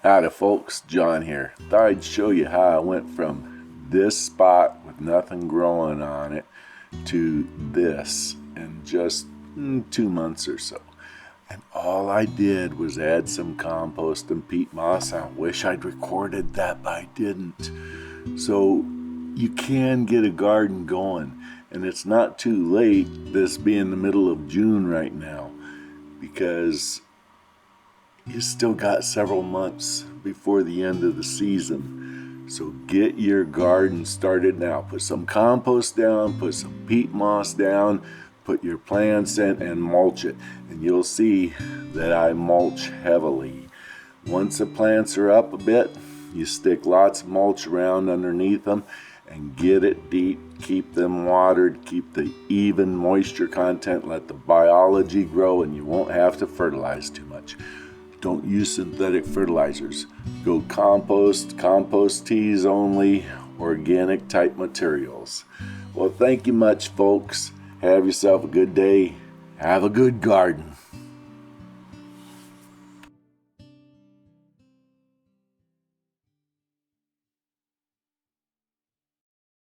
Howdy folks, John here. Thought I'd show you how I went from this spot with nothing growing on it to this in just 2 months or so. And all I did was add some compost and peat moss. I wish I'd recorded that, but I didn't. So you can get a garden going, and it's not too late, this being the middle of June right now, because you still got several months before the end of the season. So get your garden started now. Put some compost down, put some peat moss down, put your plants in and mulch it. And you'll see that I mulch heavily. Once the plants are up a bit, you stick lots of mulch around underneath them and get it deep. Keep them watered, keep the even moisture content, let the biology grow, and you won't have to fertilize too much. Don't use synthetic fertilizers. Go compost teas only, organic type materials. Well, thank you much, folks. Have yourself a good day. Have a good garden.